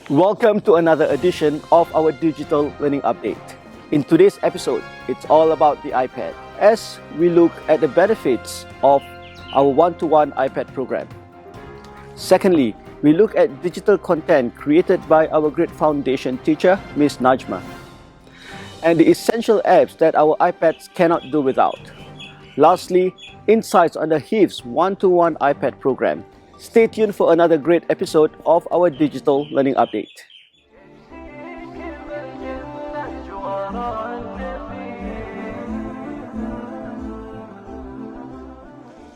Welcome to another edition of our digital learning update. In today's episode, it's all about the iPad as we look at the benefits of our one-to-one iPad program. Secondly, we look at digital content created by our great foundation teacher, Ms. Najma, and the essential apps that our iPads cannot do without. Lastly, insights on the HIV's one-to-one iPad program. Stay tuned for another great episode of our digital learning update.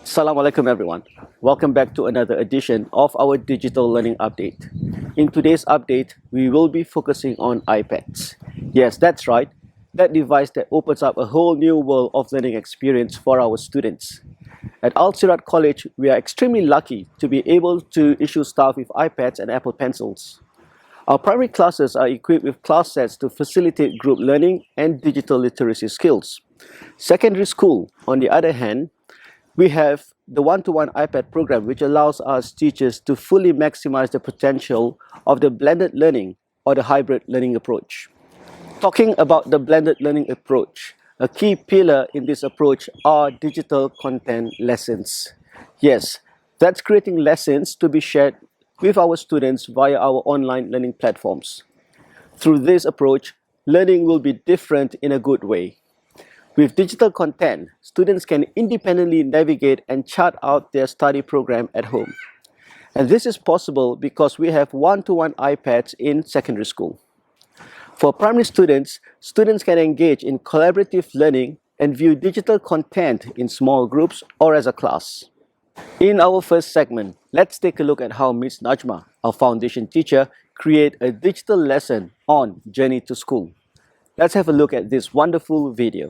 Assalamualaikum everyone. Welcome back to another edition of our digital learning update. In today's update, we will be focusing on iPads. Yes, that's right. That device that opens up a whole new world of learning experience for our students. At Al-Sirat College, we are extremely lucky to be able to issue staff with iPads and Apple Pencils. Our primary classes are equipped with class sets to facilitate group learning and digital literacy skills. Secondary school, on the other hand, we have the one-to-one iPad program, which allows us teachers to fully maximize the potential of the blended learning or the hybrid learning approach. Talking about the blended learning approach, a key pillar in this approach are digital content lessons. Yes, that's creating lessons to be shared with our students via our online learning platforms. Through this approach, learning will be different in a good way. With digital content, students can independently navigate and chart out their study program at home. And this is possible because we have one-to-one iPads in secondary school. For primary students, students can engage in collaborative learning and view digital content in small groups or as a class. In our first segment, let's take a look at how Ms. Najma, our foundation teacher, create a digital lesson on Journey to School. Let's have a look at this wonderful video.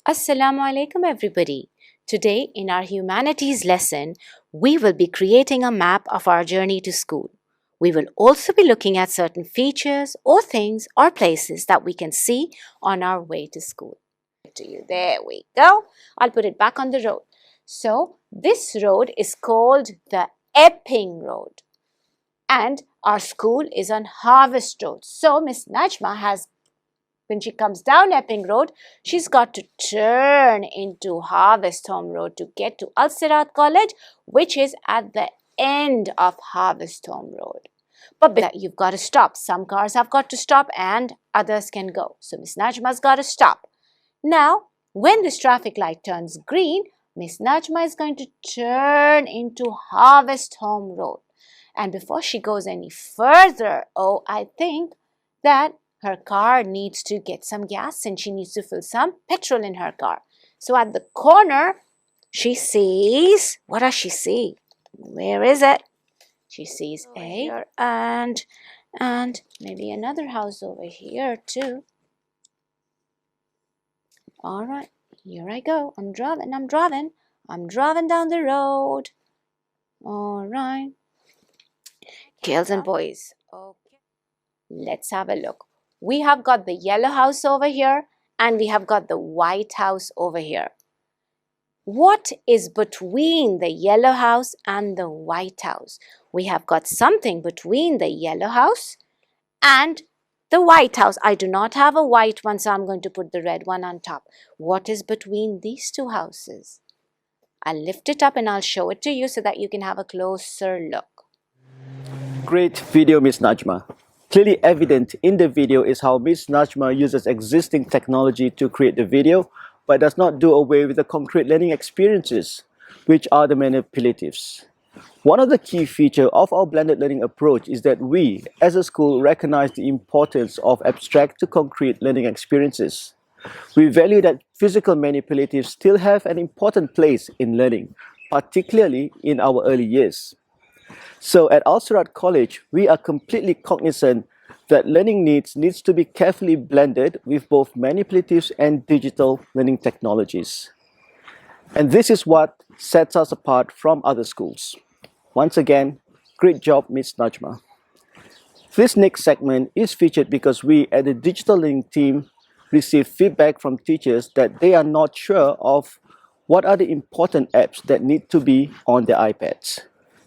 Assalamu alaikum everybody. Today in our humanities lesson, we will be creating a map of our journey to school. We will also be looking at certain features or things or places that we can see on our way to school. There we go. I'll put it back on the road. So this road is called the Epping Road and our school is on Harvest Road. So Miss Najma has, when she comes down Epping Road, she's got to turn into Harvest Home Road to get to Al-Sirat College, which is at the end of Harvest Home Road. But you've got to stop. Some cars have got to stop and others can go. So Miss Najma's got to stop. Now, when this traffic light turns green, Miss Najma is going to turn into Harvest Home Road. And before she goes any further, I think that her car needs to get some gas and she needs to fill some petrol in her car. So at the corner, she sees, what does she see? Where is it? She sees a and maybe another house over here too. All right, here I go. I'm driving down the road. All right. Girls and boys, okay. Let's have a look. We have got the yellow house over here and we have got the white house over here. What is between the yellow house and the white house? We have got something between the yellow house and the white house. I do not have a white one, so I'm going to put the red one on top. What is between these two houses? I'll lift it up and I'll show it to you so that you can have a closer look. Great video, Ms. Najma. Clearly evident in the video is how Ms. Najma uses existing technology to create the video, but does not do away with the concrete learning experiences, which are the manipulatives. One of the key features of our blended learning approach is that we, as a school, recognize the importance of abstract to concrete learning experiences. We value that physical manipulatives still have an important place in learning, particularly in our early years. So at Al-Sirat College, we are completely cognizant that learning needs to be carefully blended with both manipulatives and digital learning technologies. And this is what sets us apart from other schools. Once again, great job, Ms. Najma. This next segment is featured because we at the digital learning team receive feedback from teachers that they are not sure of what are the important apps that need to be on their iPads.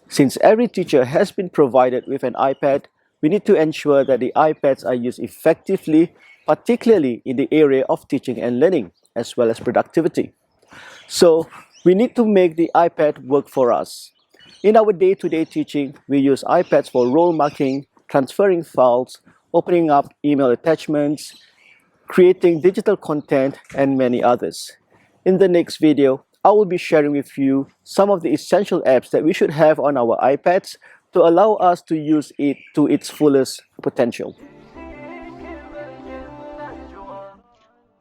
Since every teacher has been provided with an iPad, we need to ensure that the iPads are used effectively, particularly in the area of teaching and learning, as well as productivity. So we need to make the iPad work for us. In our day-to-day teaching, we use iPads for role marking, transferring files, opening up email attachments, creating digital content, and many others. In the next video, I will be sharing with you some of the essential apps that we should have on our iPads to allow us to use it to its fullest potential.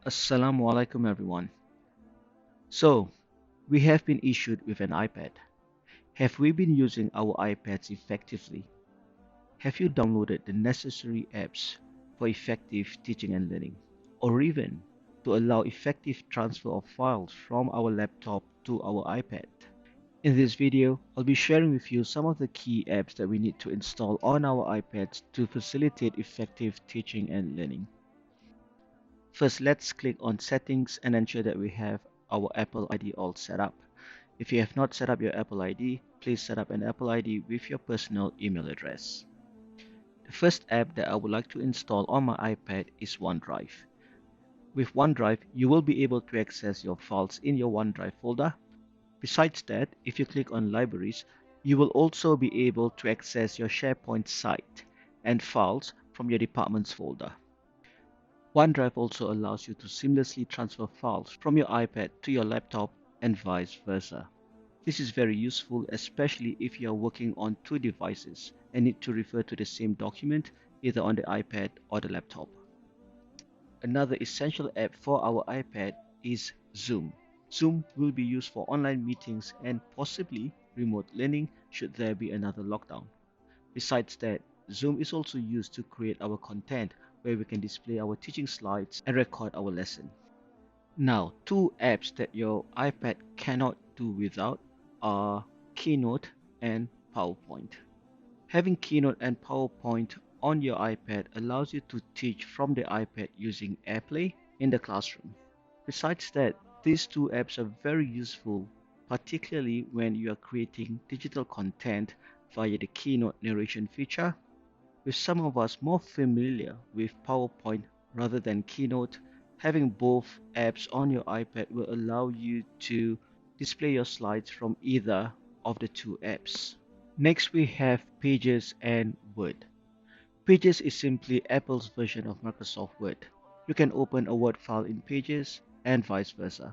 Assalamu alaikum everyone. So, we have been issued with an iPad. Have we been using our iPads effectively? Have you downloaded the necessary apps for effective teaching and learning? Or even to allow effective transfer of files from our laptop to our iPad? In this video, I'll be sharing with you some of the key apps that we need to install on our iPads to facilitate effective teaching and learning. First, let's click on Settings and ensure that we have our Apple ID all set up. If you have not set up your Apple ID, please set up an Apple ID with your personal email address. The first app that I would like to install on my iPad is OneDrive. With OneDrive, you will be able to access your files in your OneDrive folder. Besides that, if you click on Libraries, you will also be able to access your SharePoint site and files from your Departments folder. OneDrive also allows you to seamlessly transfer files from your iPad to your laptop and vice versa. This is very useful, especially if you are working on two devices and need to refer to the same document either on the iPad or the laptop. Another essential app for our iPad is Zoom. Zoom will be used for online meetings and possibly remote learning should there be another lockdown. Besides that, Zoom is also used to create our content where we can display our teaching slides and record our lesson. Now, two apps that your iPad cannot do without are Keynote and PowerPoint. Having Keynote and PowerPoint on your iPad allows you to teach from the iPad using AirPlay in the classroom. Besides that, these two apps are very useful, particularly when you are creating digital content via the Keynote narration feature. With some of us more familiar with PowerPoint rather than Keynote, having both apps on your iPad will allow you to display your slides from either of the two apps. Next, we have Pages and Word. Pages is simply Apple's version of Microsoft Word. You can open a Word file in Pages and vice versa.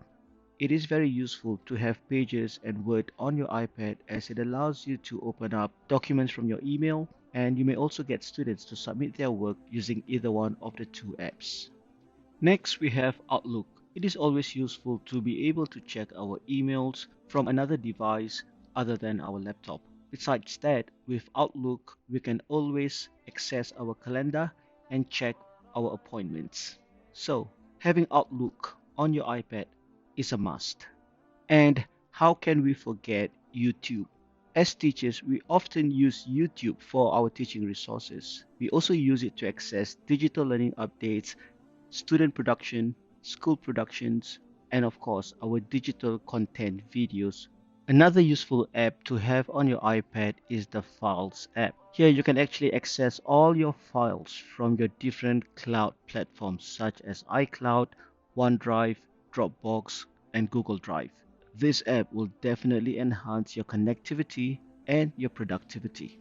It is very useful to have Pages and Word on your iPad as it allows you to open up documents from your email, and you may also get students to submit their work using either one of the two apps. Next, we have Outlook. It is always useful to be able to check our emails from another device other than our laptop. Besides that, with Outlook, we can always access our calendar and check our appointments. So, having Outlook on your iPad is a must. And how can we forget YouTube? As teachers, we often use YouTube for our teaching resources. We also use it to access digital learning updates, student production, school productions, and of course, our digital content videos. Another useful app to have on your iPad is the Files app. Here you can actually access all your files from your different cloud platforms such as iCloud, OneDrive, Dropbox, and Google Drive. This app will definitely enhance your connectivity and your productivity.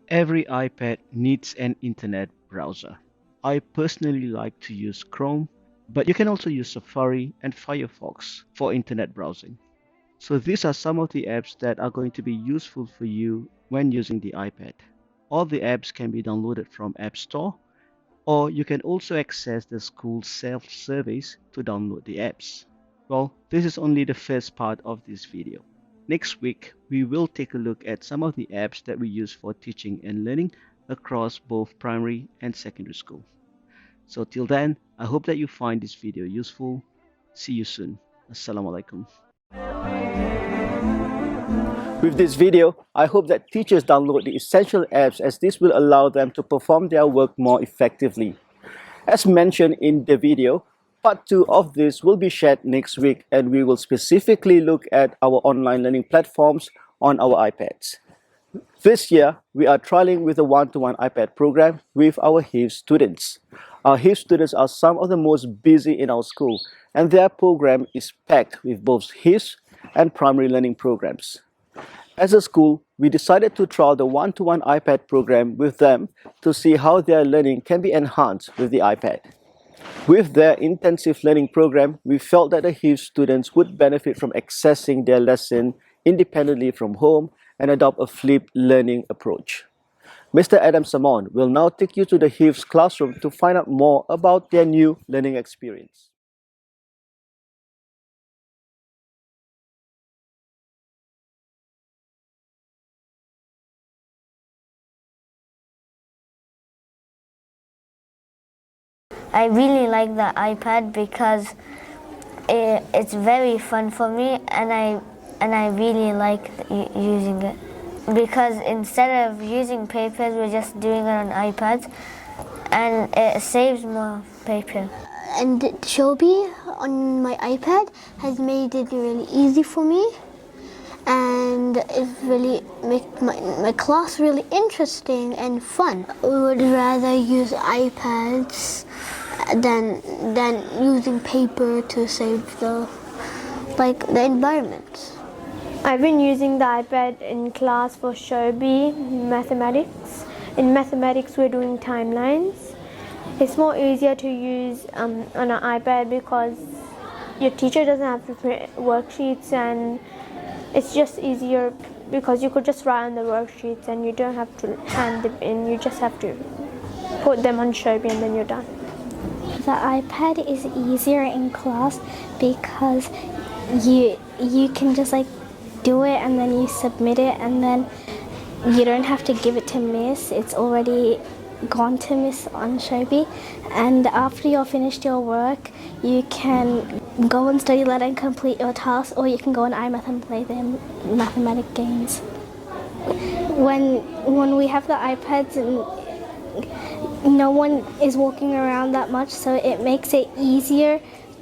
Every iPad needs an internet browser. I personally like to use Chrome, but you can also use Safari and Firefox for internet browsing. So these are some of the apps that are going to be useful for you when using the iPad. All the apps can be downloaded from App Store, or you can also access the school self-service to download the apps. Well, this is only the first part of this video. Next week, we will take a look at some of the apps that we use for teaching and learning across both primary and secondary school. So till then, I hope that you find this video useful. See you soon. Assalamu alaikum. With this video, I hope that teachers download the essential apps as this will allow them to perform their work more effectively. As mentioned in the video, part 2 of this will be shared next week, and we will specifically look at our online learning platforms on our iPads. This year, we are trialing with a one-to-one iPad program with our HIV students. Our HIV students are some of the most busy in our school, and their program is packed with both HIV and primary learning programs. As a school, we decided to trial the one-to-one iPad program with them to see how their learning can be enhanced with the iPad. With their intensive learning program, we felt that the HIV students would benefit from accessing their lesson independently from home and adopt a flipped learning approach. Mr. Adam Samon will now take you to the HIV's classroom to find out more about their new learning experience. I really like the iPad because it's very fun for me, and I really like using it because instead of using papers, we're just doing it on iPads, and it saves more paper. And Shobi on my iPad has made it really easy for me, and it really make my class really interesting and fun. We would rather use iPads than using paper to save the environment. I've been using the iPad in class for Shobi mathematics. In mathematics, we're doing timelines. It's more easier to use on an iPad because your teacher doesn't have to print worksheets, and it's just easier because you could just write on the worksheets and you don't have to hand them in. You just have to put them on Shobi and then you're done. The iPad is easier in class because you can just do it and then you submit it, and then you don't have to give it to Miss. It's already gone to Miss on Shobi, and after you're finished your work, you can go and study that and complete your tasks, or you can go on iMath and play the mathematic games. When we have the iPads, and no one is walking around that much, so it makes it easier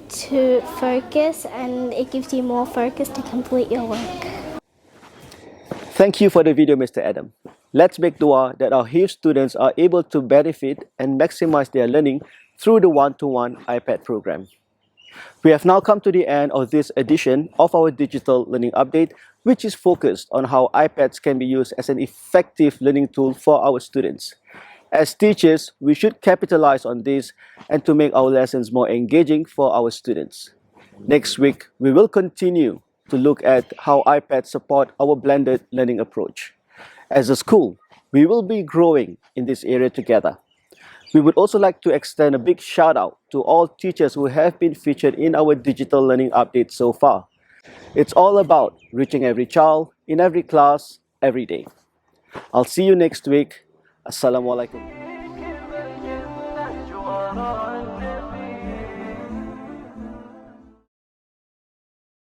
to focus, and it gives you more focus to complete your work. Thank you for the video, Mr. Adam. Let's make dua that our HIV students are able to benefit and maximize their learning through the one-to-one iPad program. We have now come to the end of this edition of our digital learning update, which is focused on how iPads can be used as an effective learning tool for our students. As teachers, we should capitalize on this and to make our lessons more engaging for our students. Next week, we will continue to look at how iPads support our blended learning approach. As a school, we will be growing in this area together. We would also like to extend a big shout out to all teachers who have been featured in our digital learning update so far. It's all about reaching every child, in every class, every day. I'll see you next week. Assalamualaikum.